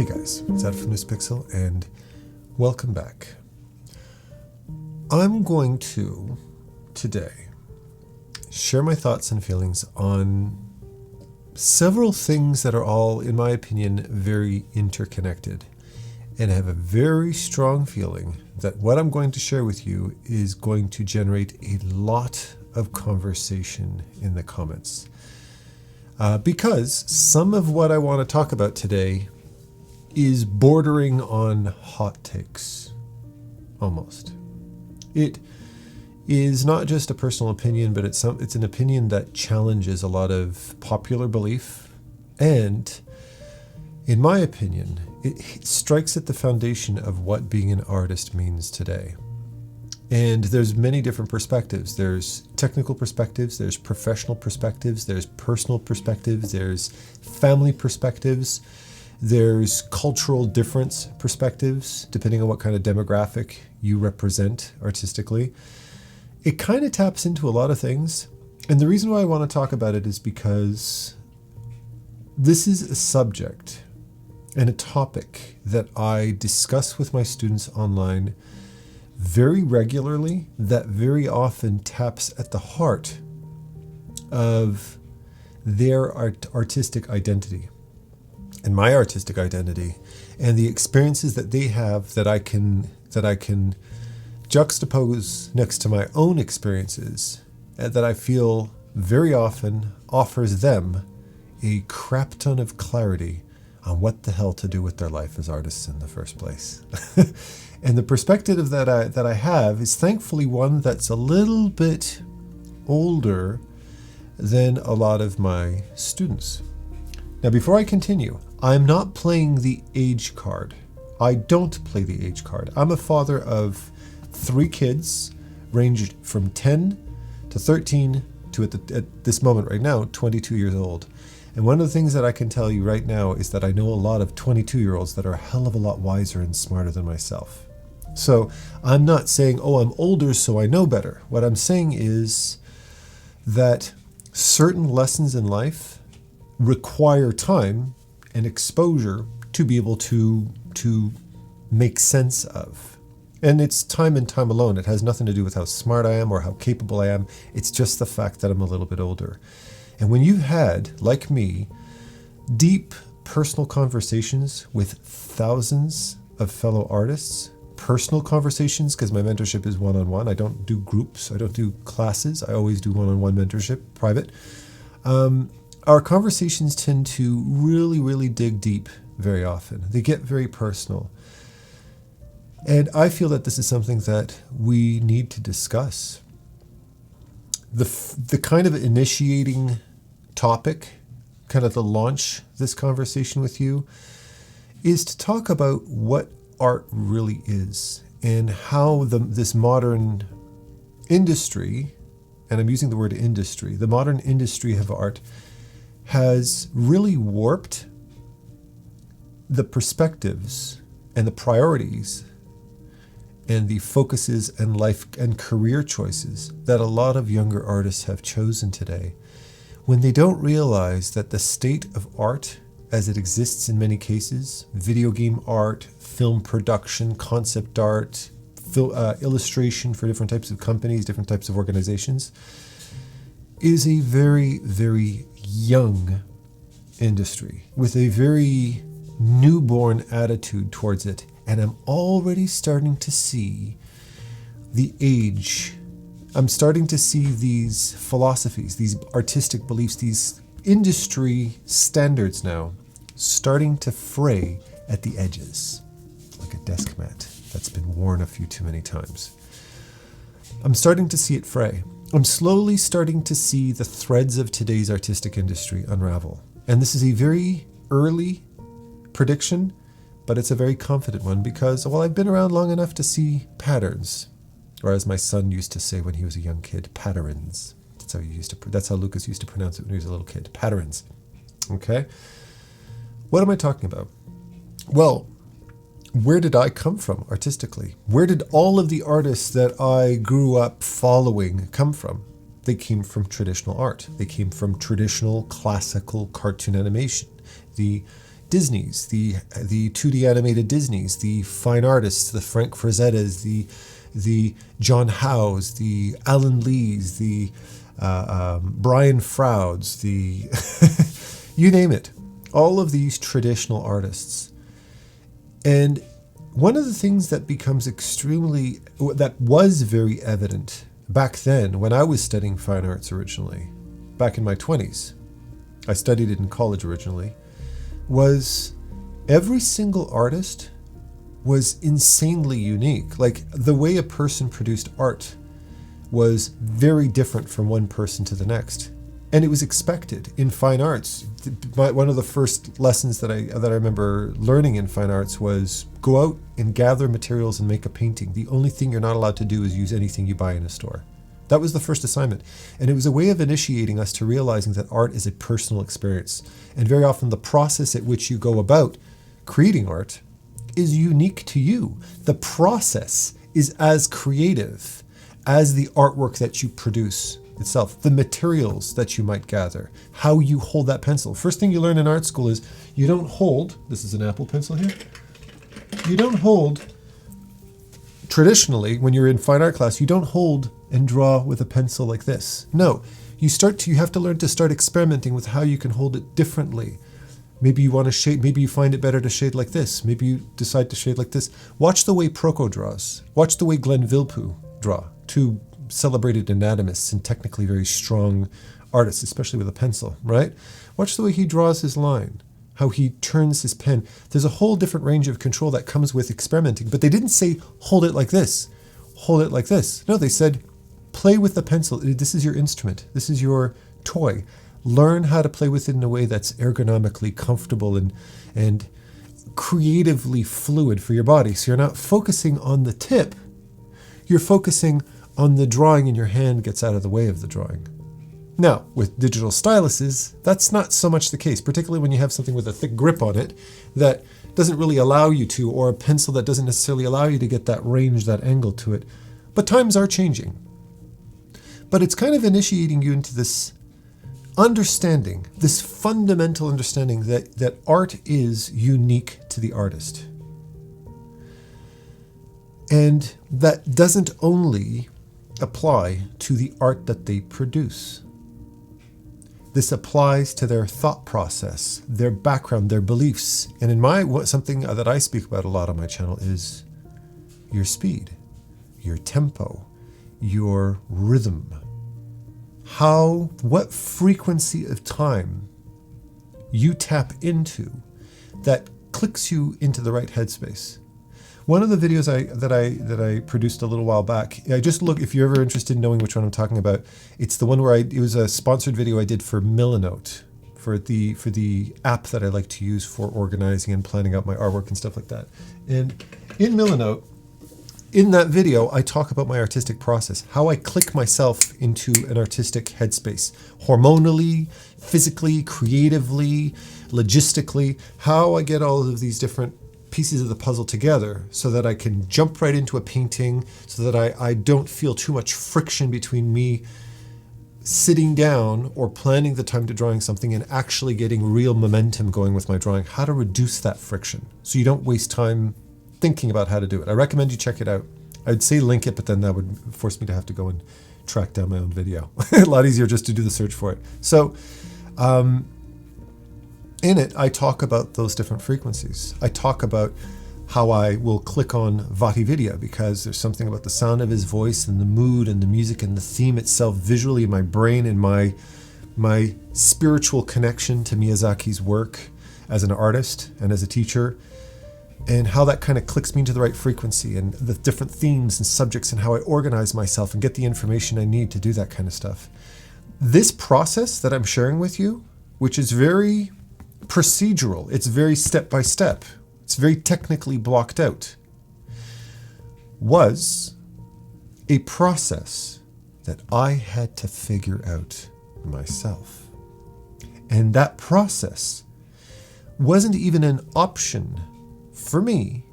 Hey guys, it's Ed from LUCIDPIXUL and welcome back. I'm going to, today, share my thoughts and feelings on several things that are all, in my opinion, very interconnected. And I have a very strong feeling that what I'm going to share with you is going to generate a lot of conversation in the comments. Because some of what I want to talk about today is bordering on hot takes, almost. It is not just a personal opinion, but it's an opinion that challenges a lot of popular belief, and in my opinion, it strikes at the foundation of what being an artist means today. And there's many different perspectives. There's technical perspectives, there's professional perspectives, there's personal perspectives, there's family perspectives, there's cultural difference perspectives, depending on what kind of demographic you represent artistically. It kind of taps into a lot of things. And the reason why I want to talk about it is because this is a subject and a topic that I discuss with my students online very regularly, that very often taps at the heart of their artistic identity and my artistic identity, and the experiences that they have that I can juxtapose next to my own experiences, and that I feel very often offers them a crap ton of clarity on what the hell to do with their life as artists in the first place. And the perspective that I have is thankfully one that's a little bit older than a lot of my students. Now, before I continue, I'm not playing the age card. I don't play the age card. I'm a father of 3 kids, ranged from 10 to 13 to, at this moment right now, 22 years old. And one of the things that I can tell you right now is that I know a lot of 22-year-olds that are a hell of a lot wiser and smarter than myself. So I'm not saying, oh, I'm older, so I know better. What I'm saying is that certain lessons in life require time and exposure to be able to make sense of. And it's time and time alone. It has nothing to do with how smart I am or how capable I am. It's just the fact that I'm a little bit older. And when you've had, like me, deep personal conversations with thousands of fellow artists, personal conversations, because my mentorship is one-on-one. I don't do groups. I don't do classes. I always do one-on-one mentorship, private. Our conversations tend to really, really dig deep very often. They get very personal. And I feel that this is something that we need to discuss. The kind of initiating topic, kind of to launch this conversation with you, is to talk about what art really is and how this modern industry, and I'm using the word industry, the modern industry of art has really warped the perspectives and the priorities and the focuses and life and career choices that a lot of younger artists have chosen today, when they don't realize that the state of art as it exists in many cases, video game art, film production, concept art, illustration for different types of companies, different types of organizations, is a very, very young industry with a very newborn attitude towards it. And I'm already starting to see the age. I'm starting to see these philosophies, these artistic beliefs, these industry standards now starting to fray at the edges, like a desk mat that's been worn a few too many times. I'm starting to see it fray. I'm slowly starting to see the threads of today's artistic industry unravel. And this is a very early prediction, but it's a very confident one because, well, I've been around long enough to see patterns, or as my son used to say when he was a young kid, patterns. That's how Lucas used to pronounce it when he was a little kid, patterns. Okay? What am I talking about? Well, where did I come from artistically? Where did all of the artists that I grew up following come from? They came from traditional art. They came from traditional classical cartoon animation. The Disneys, the 2D animated Disneys, the fine artists, the Frank Frazettas, the John Howes, the Alan Lees, the Brian Frouds, the you name it, all of these traditional artists. And one of the things that that was very evident back then when I was studying fine arts originally, back in my 20s, I studied it in college originally, was every single artist was insanely unique. Like the way a person produced art was very different from one person to the next. And it was expected in fine arts. One of the first lessons that I remember learning in fine arts was go out and gather materials and make a painting. The only thing you're not allowed to do is use anything you buy in a store. That was the first assignment. And it was a way of initiating us to realizing that art is a personal experience. And very often the process at which you go about creating art is unique to you. The process is as creative as the artwork that you produce itself, the materials that you might gather, how you hold that pencil. First thing you learn in art school is you don't hold, this is an Apple pencil here, you don't hold, traditionally when you're in fine art class, you don't hold and draw with a pencil like this. No, you have to learn to start experimenting with how you can hold it differently. Maybe you want to shade, maybe you find it better to shade like this. Maybe you decide to shade like this. Watch the way Proco draws. Watch the way Glenn Villepeu draw. Two celebrated anatomists and technically very strong artists, especially with a pencil, right? Watch the way he draws his line, how he turns his pen. There's a whole different range of control that comes with experimenting, but they didn't say, hold it like this, hold it like this. No, they said, play with the pencil. This is your instrument. This is your toy. Learn how to play with it in a way that's ergonomically comfortable and creatively fluid for your body. So you're not focusing on the tip, you're focusing on the drawing and your hand gets out of the way of the drawing. Now, with digital styluses, that's not so much the case, particularly when you have something with a thick grip on it that doesn't really allow you to, or a pencil that doesn't necessarily allow you to get that range, that angle to it. But times are changing. But it's kind of initiating you into this understanding, this fundamental understanding that art is unique to the artist. And that doesn't only apply to the art that they produce. This applies to their thought process, their background, their beliefs. And in something that I speak about a lot on my channel is your speed, your tempo, your rhythm. What frequency of time you tap into that clicks you into the right headspace. One of the videos that I produced a little while back, if you're ever interested in knowing which one I'm talking about, it's the one where it was a sponsored video I did for Milanote, for the app that I like to use for organizing and planning out my artwork and stuff like that. And in Milanote, in that video, I talk about my artistic process, how I click myself into an artistic headspace, hormonally, physically, creatively, logistically, how I get all of these different pieces of the puzzle together so that I can jump right into a painting, so that I don't feel too much friction between me sitting down or planning the time to drawing something and actually getting real momentum going with my drawing, how to reduce that friction so you don't waste time thinking about how to do it. I recommend you check it out. I'd say link it, but then that would force me to have to go and track down my own video. A lot easier just to do the search for it. So in it, I talk about those different frequencies. I talk about how I will click on VatiVidya because there's something about the sound of his voice and the mood and the music and the theme itself visually in my brain and my spiritual connection to Miyazaki's work as an artist and as a teacher, and how that kind of clicks me into the right frequency and the different themes and subjects and how I organize myself and get the information I need to do that kind of stuff. This process that I'm sharing with you, which is very procedural, it's very step by step, it's very technically blocked out, was a process that I had to figure out myself. And that process wasn't even an option for me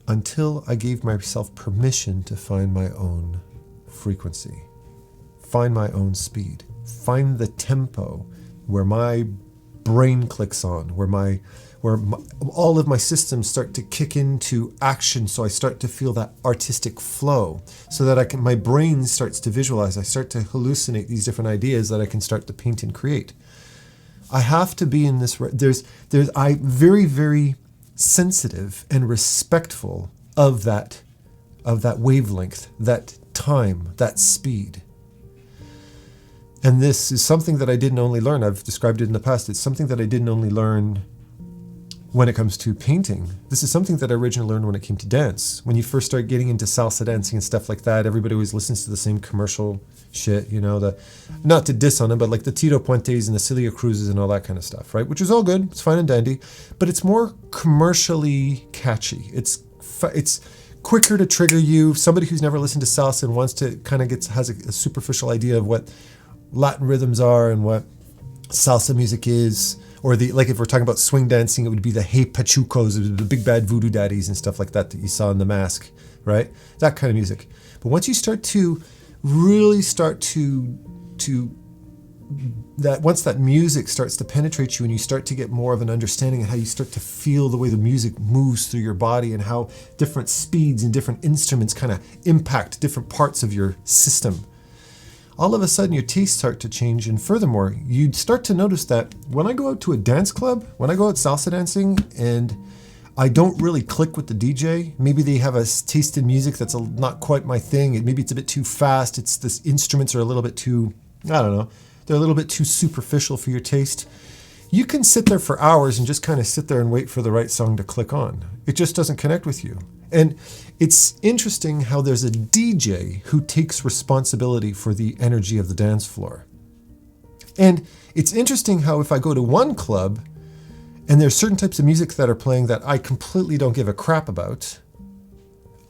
until I gave myself permission to find my own frequency, find my own speed, find the tempo where my brain clicks on, where all of my systems start to kick into action, so I start to feel that artistic flow, so that my brain starts to visualize. I start to hallucinate these different ideas that I can start to paint and create. I have to be in this. I'm very, very sensitive and respectful of that wavelength, that time, that speed. And this is something that I didn't only learn. I've described it in the past. It's something that I didn't only learn when it comes to painting. This is something that I originally learned when it came to dance. When you first start getting into salsa dancing and stuff like that, everybody always listens to the same commercial shit, not to diss on them, but like the Tito Puentes and the Celia Cruzes and all that kind of stuff, right? Which is all good. It's fine and dandy, but it's more commercially catchy. It's quicker to trigger you. Somebody who's never listened to salsa and wants to kind of has a superficial idea of what Latin rhythms are and what salsa music is, or if we're talking about swing dancing, it would be the Hey Pachucos, the Big Bad Voodoo Daddies and stuff like that you saw in The Mask, right? That kind of music. But once you start to really once that music starts to penetrate you and you start to get more of an understanding of how you start to feel the way the music moves through your body and how different speeds and different instruments kind of impact different parts of your system, all of a sudden your tastes start to change. And furthermore, you'd start to notice that when I go out to a dance club, when I go out salsa dancing and I don't really click with the DJ, maybe they have a taste in music that's not quite my thing. Maybe it's a bit too fast. The instruments are a little bit too, I don't know, they're a little bit too superficial for your taste. You can sit there for hours and just kind of sit there and wait for the right song to click on. It just doesn't connect with you. And it's interesting how there's a DJ who takes responsibility for the energy of the dance floor. And it's interesting how if I go to one club and there's certain types of music that are playing that I completely don't give a crap about,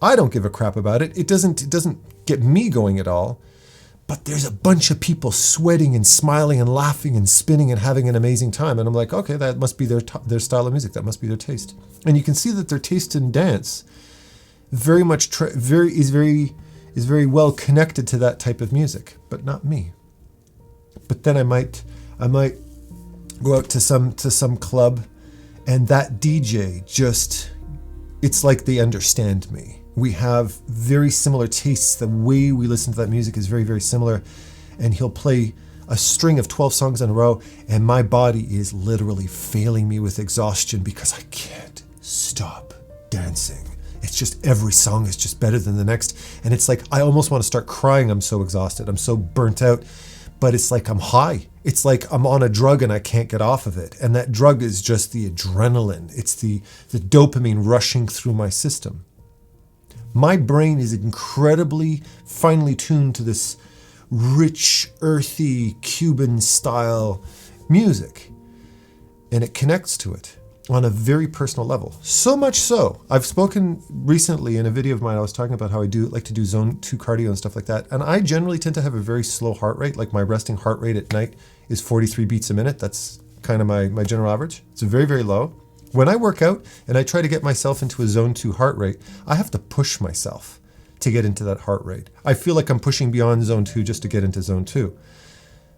I don't give a crap about it. It doesn't get me going at all. But there's a bunch of people sweating and smiling and laughing and spinning and having an amazing time. And I'm like, okay, that must be their style of music. That must be their taste. And you can see that their taste in dance very much is very well connected to that type of music, but not me. But then I might go out to some club, and that DJ it's like they understand me. We have very similar tastes. The way we listen to that music is very, very similar. And he'll play a string of 12 songs in a row, and my body is literally failing me with exhaustion because I can't stop dancing. It's just every song is just better than the next. And it's like I almost want to start crying. I'm so exhausted. I'm so burnt out. But it's like I'm high. It's like I'm on a drug and I can't get off of it. And that drug is just the adrenaline. It's the dopamine rushing through my system. My brain is incredibly finely tuned to this rich, earthy, Cuban-style music. And it connects to it on a very personal level. So much so, I've spoken recently in a video of mine, I was talking about how I like to do zone 2 cardio and stuff like that. And I generally tend to have a very slow heart rate. Like my resting heart rate at night is 43 beats a minute. That's kind of my general average. It's very, very low. When I work out and I try to get myself into a zone 2 heart rate, I have to push myself to get into that heart rate. I feel like I'm pushing beyond zone 2 just to get into zone 2.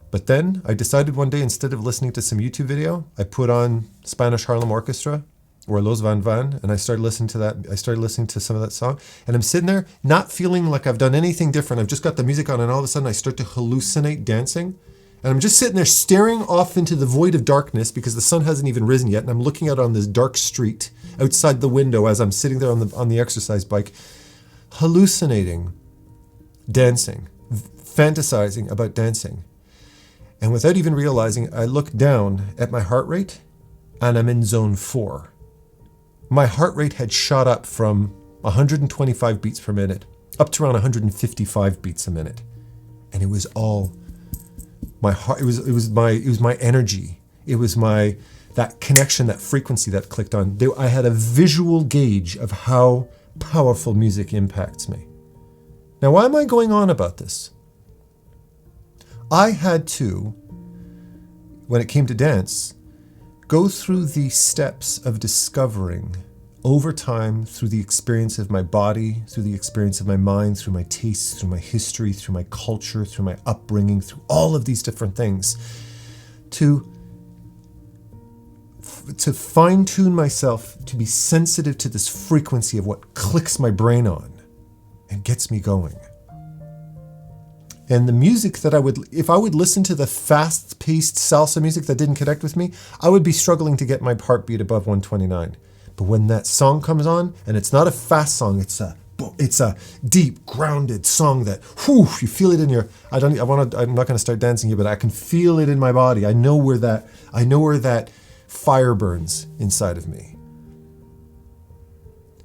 But then I decided one day, instead of listening to some YouTube video, I put on Spanish Harlem Orchestra or Los Van Van, and I started listening to that. I started listening to some of that song, and I'm sitting there not feeling like I've done anything different. I've just got the music on, and all of a sudden I start to hallucinate dancing. And I'm just sitting there staring off into the void of darkness because the sun hasn't even risen yet. And I'm looking out on this dark street outside the window as I'm sitting there on the exercise bike, hallucinating, dancing, fantasizing about dancing. And without even realizing, I look down at my heart rate and I'm in zone 4. My heart rate had shot up from 125 beats per minute up to around 155 beats a minute. And it was all my heart, it was my energy. It was that connection, that frequency that clicked on. I had a visual gauge of how powerful music impacts me. Now, why am I going on about this? I had to, when it came to dance, go through the steps of discovering over time, through the experience of my body, through the experience of my mind, through my tastes, through my history, through my culture, through my upbringing, through all of these different things, to to fine tune myself to be sensitive to this frequency of what clicks my brain on and gets me going. And the music that if I would listen to the fast-paced salsa music that didn't connect with me, I would be struggling to get my heartbeat above 129. But when that song comes on, and it's not a fast song, it's a deep, grounded song that, whew, you feel it in your. I'm not going to start dancing here, but I can feel it in my body. I know where that fire burns inside of me.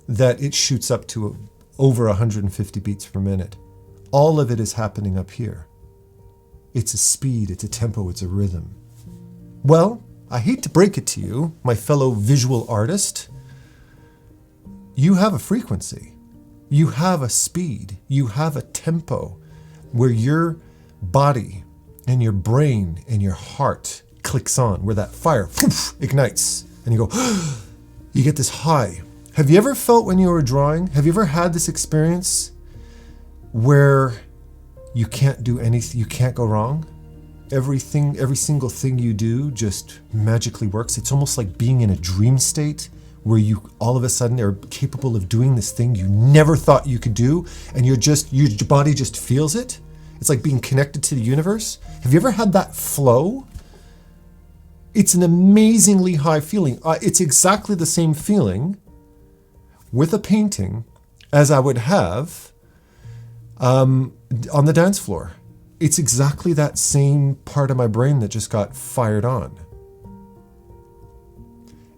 That it shoots up to over 150 beats per minute. All of it is happening up here. It's a speed, it's a tempo, it's a rhythm. Well, I hate to break it to you, my fellow visual artist. You have a frequency. You have a speed. You have a tempo where your body and your brain and your heart clicks on, where that fire ignites. And you go, you get this high. Have you ever felt when you were drawing? Have you ever had this experience where you can't do anything, you can't go wrong? Every single thing you do just magically works. It's almost like being in a dream state where you all of a sudden are capable of doing this thing you never thought you could do, and your body just feels it. It's like being connected to the universe. Have you ever had that flow? It's an amazingly high feeling. It's exactly the same feeling with a painting as I would have on the dance floor. It's exactly that same part of my brain that just got fired on.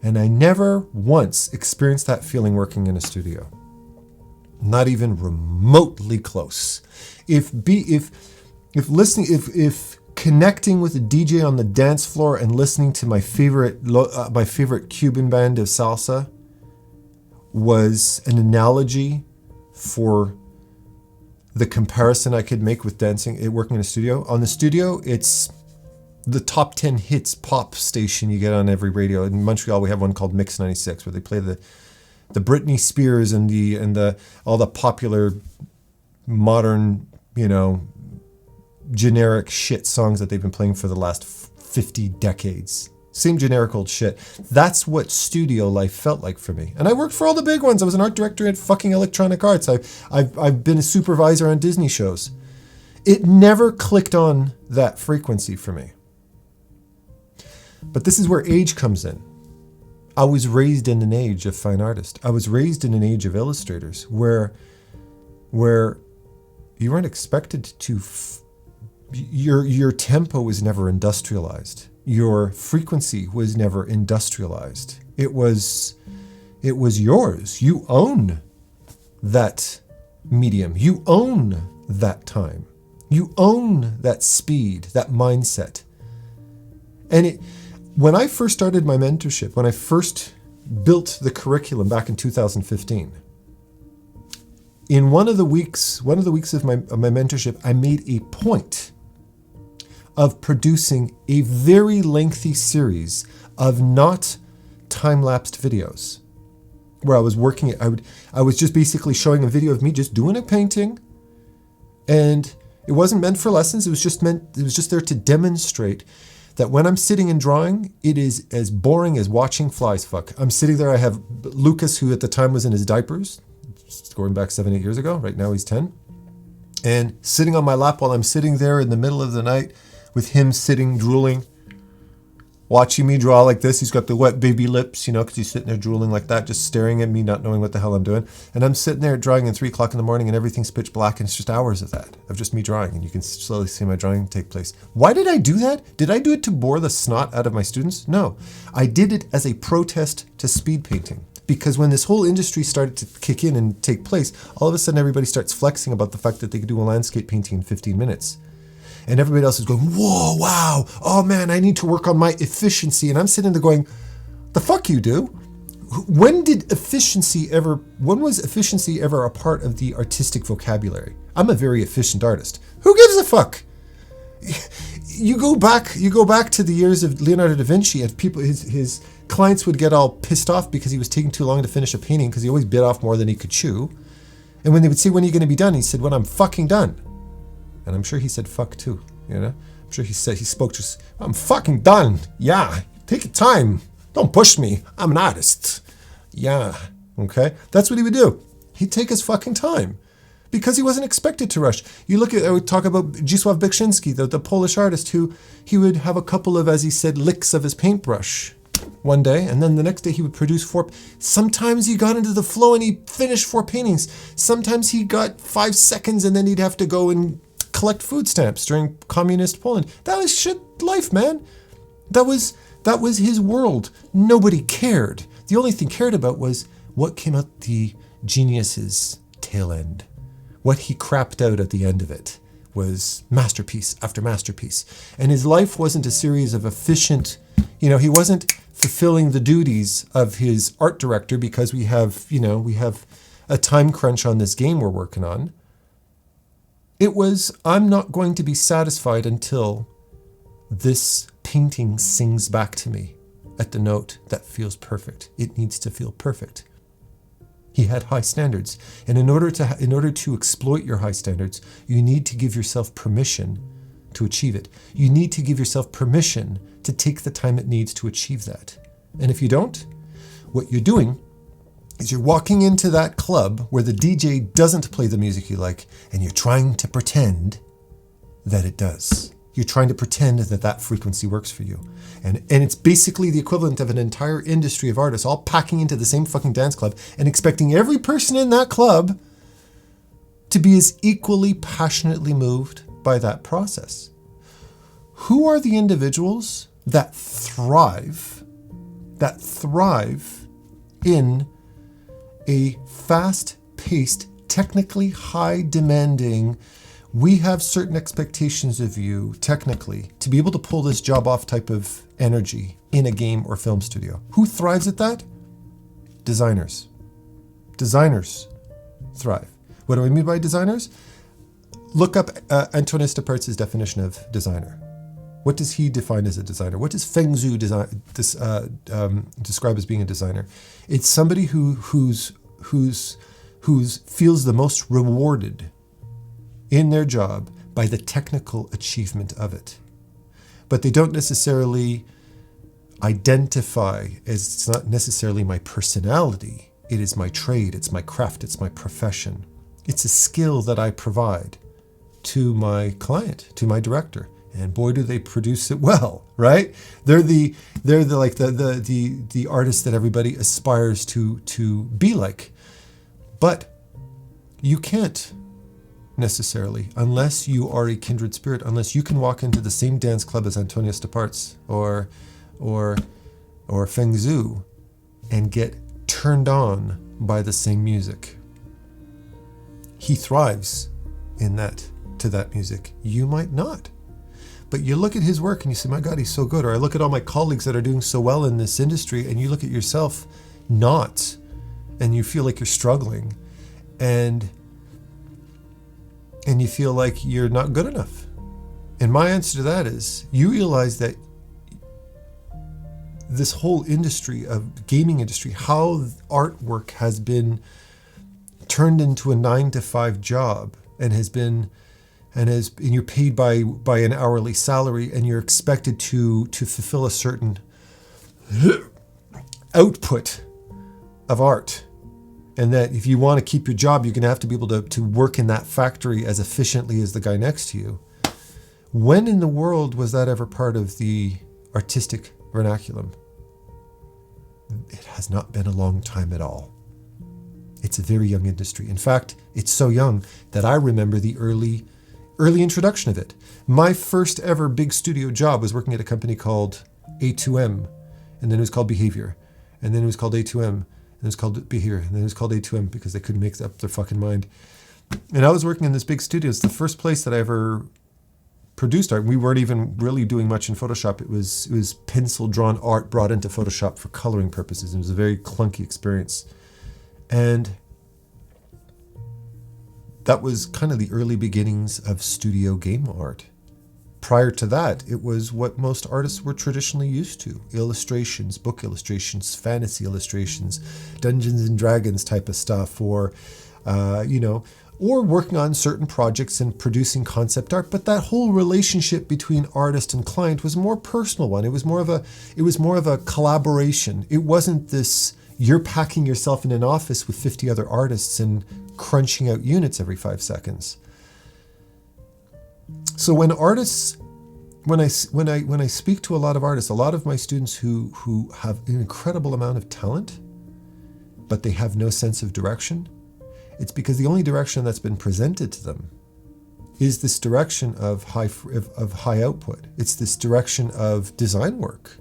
And I never once experienced that feeling working in a studio. Not even remotely close. If connecting with a DJ on the dance floor and listening to my favorite Cuban band of salsa was an analogy for the comparison I could make with working in a studio. On the studio, it's the top 10 hits pop station you get on every radio. In Montreal, we have one called Mix 96, where they play the Britney Spears and all the popular modern, generic shit songs that they've been playing for the last 50 decades. Same generic old shit. That's what studio life felt like for me. And I worked for all the big ones. I was an art director at fucking Electronic Arts. I've been a supervisor on Disney shows. It never clicked on that frequency for me. But this is where age comes in. I was raised in an age of fine artists. I was raised in an age of illustrators where you weren't expected to. Your tempo was never industrialized. Your frequency was never industrialized. It was yours. You own that medium. You own that time. You own that speed, that mindset. And when I first started my mentorship, when I first built the curriculum back in 2015, in one of the weeks of my mentorship, I made a point of producing a very lengthy series of not time-lapsed videos, where I was working. I was just basically showing a video of me just doing a painting, and it wasn't meant for lessons. It was just there to demonstrate that when I'm sitting and drawing, it is as boring as watching flies fuck. I'm sitting there. I have Lucas, who at the time was in his diapers, going back 7-8 years ago. Right now he's 10, and sitting on my lap while I'm sitting there in the middle of the night, with him sitting, drooling, watching me draw like this. He's got the wet baby lips, because he's sitting there drooling like that, just staring at me, not knowing what the hell I'm doing. And I'm sitting there drawing at 3 o'clock in the morning, and everything's pitch black, and it's just hours of that, of just me drawing. And you can slowly see my drawing take place. Why did I do that? Did I do it to bore the snot out of my students? No. I did it as a protest to speed painting. Because when this whole industry started to kick in and take place, all of a sudden everybody starts flexing about the fact that they could do a landscape painting in 15 minutes. And everybody else is going, whoa, wow, oh man, I need to work on my efficiency. And I'm sitting there going, the fuck you do? When was efficiency ever a part of the artistic vocabulary? I'm a very efficient artist. Who gives a fuck? You go back to the years of Leonardo da Vinci, and people, his clients would get all pissed off because he was taking too long to finish a painting because he always bit off more than he could chew. And when they would say, when are you going to be done? He said, when I'm fucking done. And I'm sure he said fuck too, I'm sure he spoke just, I'm fucking done. Yeah, take your time. Don't push me. I'm an artist. Yeah. Okay. That's what he would do. He'd take his fucking time because he wasn't expected to rush. You look at, I would talk about Zdzisław Beksiński, the Polish artist, who he would have a couple of, as he said, licks of his paintbrush one day, and then the next day he would produce 4. Sometimes he got into the flow and he finished 4 paintings. Sometimes he got 5 seconds and then he'd have to go and collect food stamps during communist Poland. That was shit life, man. That was his world. Nobody cared. The only thing cared about was what came out the genius's tail end. What he crapped out at the end of it was masterpiece after masterpiece. And his life wasn't a series of efficient, he wasn't fulfilling the duties of his art director because we have a time crunch on this game we're working on. It was, I'm not going to be satisfied until this painting sings back to me at the note that feels perfect. It needs to feel perfect. He had high standards. And in order to exploit your high standards, you need to give yourself permission to achieve it. You need to give yourself permission to take the time it needs to achieve that. And if you don't, what you're doing is you're walking into that club where the DJ doesn't play the music you like, and you're trying to pretend that it does. You're trying to pretend that frequency works for you. And it's basically the equivalent of an entire industry of artists all packing into the same fucking dance club and expecting every person in that club to be as equally passionately moved by that process. Who are the individuals that thrive in a fast-paced, technically high-demanding, we have certain expectations of you, technically, to be able to pull this job off type of energy in a game or film studio? Who thrives at that? Designers. Designers thrive. What do I mean by designers? Look up Antoine Stappaerts' definition of designer. What does he define as a designer? What does Feng Zhu describe as being a designer? It's somebody who feels the most rewarded in their job by the technical achievement of it. But they don't necessarily identify as, it's not necessarily my personality. It is my trade, it's my craft, it's my profession. It's a skill that I provide to my client, to my director. And boy, do they produce it well, right? They're the artist that everybody aspires to be like. But you can't necessarily, unless you are a kindred spirit, unless you can walk into the same dance club as Antoine Stappaerts or Feng Zhu and get turned on by the same music. He thrives to that music. You might not. But you look at his work and you say, my God, he's so good. Or I look at all my colleagues that are doing so well in this industry, and you look at yourself not, and you feel like you're struggling, and you feel like you're not good enough. And my answer to that is, you realize that this whole industry of gaming industry, how artwork has been turned into a 9-to-5 job and you're paid by an hourly salary, and you're expected to fulfill a certain output of art. And that if you want to keep your job, you're going to have to be able to work in that factory as efficiently as the guy next to you. When in the world was that ever part of the artistic vernaculum? It has not been a long time at all. It's a very young industry. In fact, it's so young that I remember the early introduction of it. My first ever big studio job was working at a company called A2M, and then it was called Behavior, and then it was called A2M, and it was called Behavior, and then it was called A2M because they couldn't make up their fucking mind. And I was working in this big studio. It's the first place that I ever produced art. We weren't even really doing much in Photoshop. It was pencil drawn art brought into Photoshop for coloring purposes. It was a very clunky experience. And that was kind of the early beginnings of studio game art. Prior to that, it was what most artists were traditionally used to. Illustrations, book illustrations, fantasy illustrations, Dungeons and Dragons type of stuff, or, or working on certain projects and producing concept art. But that whole relationship between artist and client was a more personal one. It was more of a collaboration. It wasn't this, you're packing yourself in an office with 50 other artists and crunching out units every 5 seconds. So when I speak to a lot of artists, a lot of my students who have an incredible amount of talent, but they have no sense of direction, it's because the only direction that's been presented to them is this direction of high output. It's this direction of design work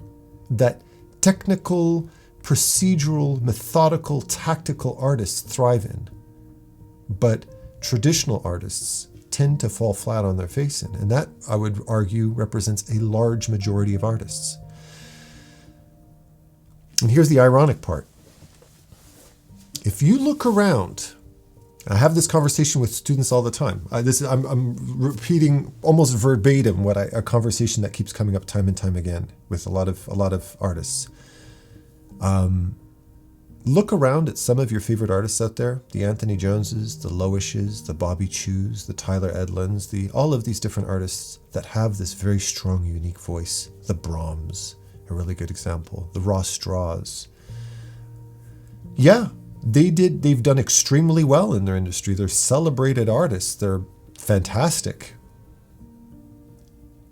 that technical, procedural, methodical, tactical artists thrive in. But traditional artists tend to fall flat on their face in. And that, I would argue, represents a large majority of artists. And here's the ironic part. If you look around, I have this conversation with students all the time. I'm repeating almost verbatim a conversation that keeps coming up time and time again with a lot of artists. Look around at some of your favorite artists out there, the Anthony Joneses, the Loishes, the Bobby Chews, the Tyler Edlins, all of these different artists that have this very strong, unique voice. The Brahms, a really good example. The Ross Straws. Yeah, they've done extremely well in their industry. They're celebrated artists. They're fantastic.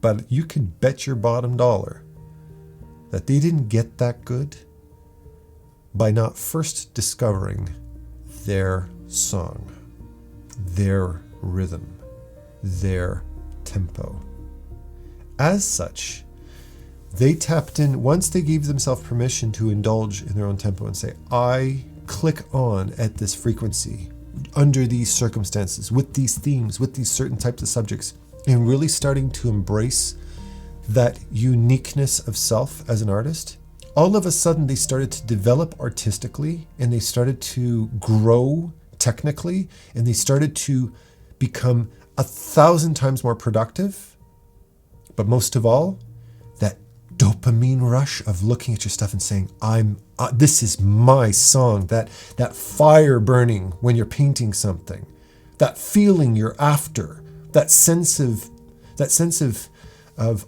But you can bet your bottom dollar that they didn't get that good by not first discovering their song, their rhythm, their tempo. As such, they tapped in, once they gave themselves permission to indulge in their own tempo and say, I click on at this frequency, under these circumstances, with these themes, with these certain types of subjects, and really starting to embrace that uniqueness of self as an artist, all of a sudden they started to develop artistically, and they started to grow technically, and they started to become 1,000 times more productive. But most of all, that dopamine rush of looking at your stuff and saying, this is my song, that fire burning when you're painting something, that feeling you're after, that sense of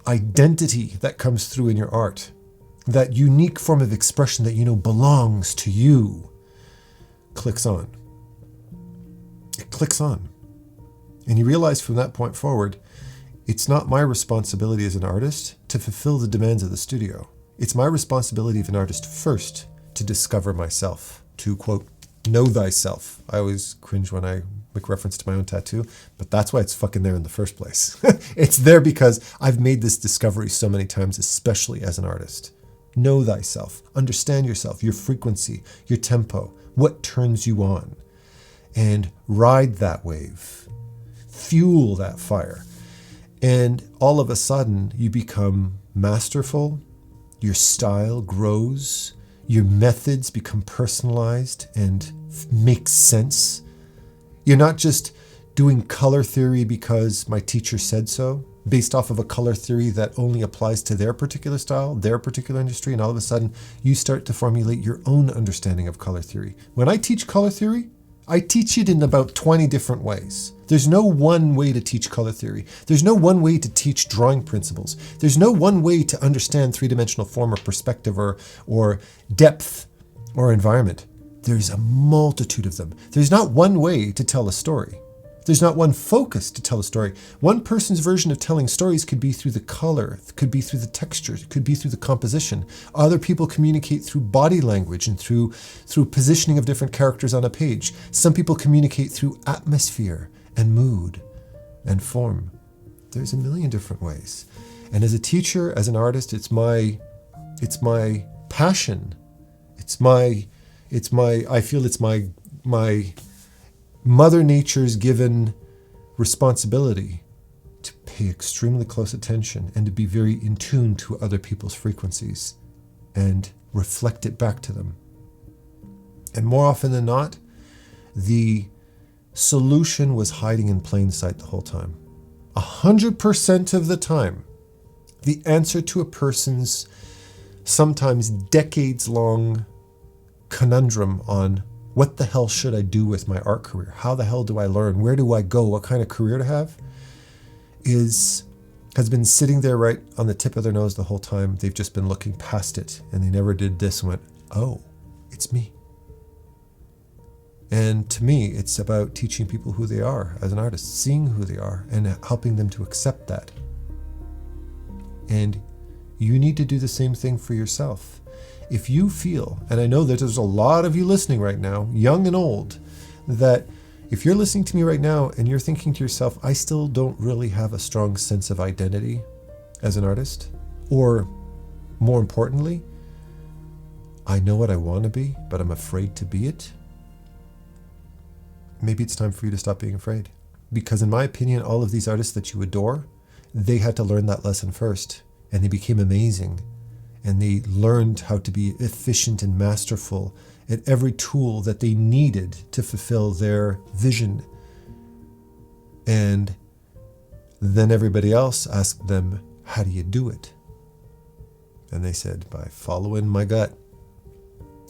identity that comes through in your art, that unique form of expression that you know belongs to you, clicks on. It clicks on. And you realize from that point forward, it's not my responsibility as an artist to fulfill the demands of the studio. It's my responsibility as an artist first to discover myself, to, quote, know thyself. I always cringe when I make reference to my own tattoo, but that's why it's fucking there in the first place. It's there because I've made this discovery so many times, especially as an artist. Know thyself, understand yourself, your frequency, your tempo, what turns you on, and ride that wave, fuel that fire. And all of a sudden you become masterful, your style grows, your methods become personalized and make sense. You're not just doing color theory because my teacher said so, based off of a color theory that only applies to their particular style, their particular industry, and all of a sudden you start to formulate your own understanding of color theory. When I teach color theory, I teach it in about 20 different ways. There's no one way to teach color theory. There's no one way to teach drawing principles. There's no one way to understand three-dimensional form or perspective or depth or environment. There's a multitude of them. There's not one way to tell a story. There's not one focus to tell a story. One person's version of telling stories could be through the color, could be through the texture, could be through the composition. Other people communicate through body language and through positioning of different characters on a page. Some people communicate through atmosphere and mood and form. There's a million different ways. And as a teacher, as an artist, it's my passion. I feel it's my Mother Nature's given responsibility to pay extremely close attention and to be very in tune to other people's frequencies and reflect it back to them. And more often than not, the solution was hiding in plain sight the whole time. 100% of the time, the answer to a person's sometimes decades-long conundrum on What the hell should I do with my art career? How the hell do I learn? Where do I go? What kind of career to have? Has been sitting there right on the tip of their nose the whole time. They've just been looking past it, and they never did this and went, oh, it's me. And to me, it's about teaching people who they are as an artist, seeing who they are, and helping them to accept that. And you need to do the same thing for yourself. If you feel, and I know that there's a lot of you listening right now, young and old, that if you're listening to me right now and you're thinking to yourself, I still don't really have a strong sense of identity as an artist, or more importantly, I know what I want to be, but I'm afraid to be it, maybe it's time for you to stop being afraid. Because in my opinion, all of these artists that you adore, they had to learn that lesson first, and they became amazing, and they learned how to be efficient and masterful at every tool that they needed to fulfill their vision. And then everybody else asked them, how do you do it? And they said, by following my gut.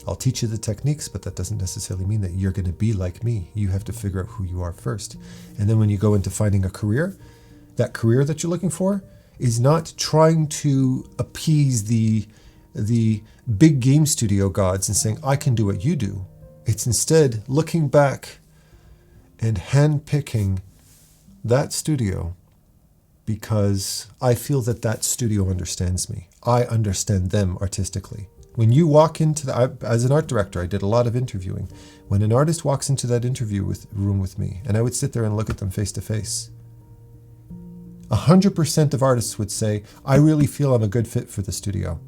I'll teach you the techniques, but that doesn't necessarily mean that you're going to be like me. You have to figure out who you are first. And then when you go into finding a career, that career that you're looking for is not trying to appease the big game studio gods and saying, I can do what you do. It's instead looking back and handpicking that studio because I feel that that studio understands me. I understand them artistically. When you walk into as an art director, I did a lot of interviewing. When an artist walks into that interview room with me, and I would sit there and look at them face to face, 100% of artists would say, I really feel I'm a good fit for the studio.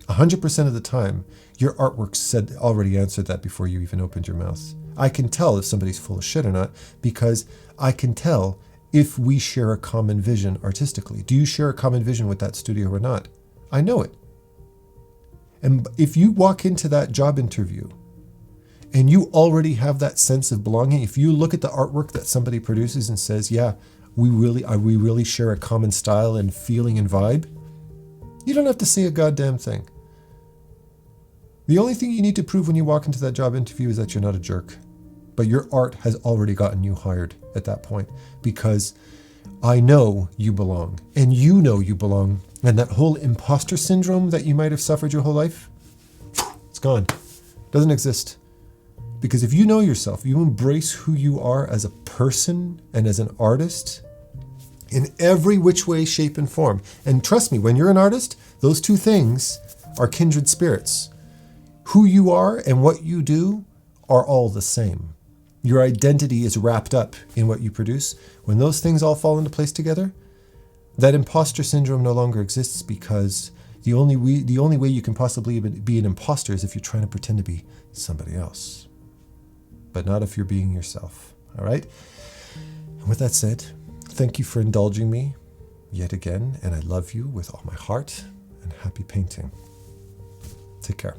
100% of the time, your artwork already answered that before you even opened your mouth. I can tell if somebody's full of shit or not, because I can tell if we share a common vision artistically. Do you share a common vision with that studio or not? I know it. And if you walk into that job interview and you already have that sense of belonging, if you look at the artwork that somebody produces and says, yeah, we really share a common style and feeling and vibe, you don't have to say a goddamn thing. The only thing you need to prove when you walk into that job interview is that you're not a jerk. But your art has already gotten you hired at that point, because I know you belong, and you know you belong. And that whole imposter syndrome that you might have suffered your whole life, it's gone. Doesn't exist. Because if you know yourself, you embrace who you are as a person and as an artist in every which way, shape, and form. And trust me, when you're an artist, those two things are kindred spirits. Who you are and what you do are all the same. Your identity is wrapped up in what you produce. When those things all fall into place together, that imposter syndrome no longer exists, because the only way you can possibly be an imposter is if you're trying to pretend to be somebody else. But not if you're being yourself. All right? And with that said, thank you for indulging me yet again, and I love you with all my heart, and happy painting. Take care.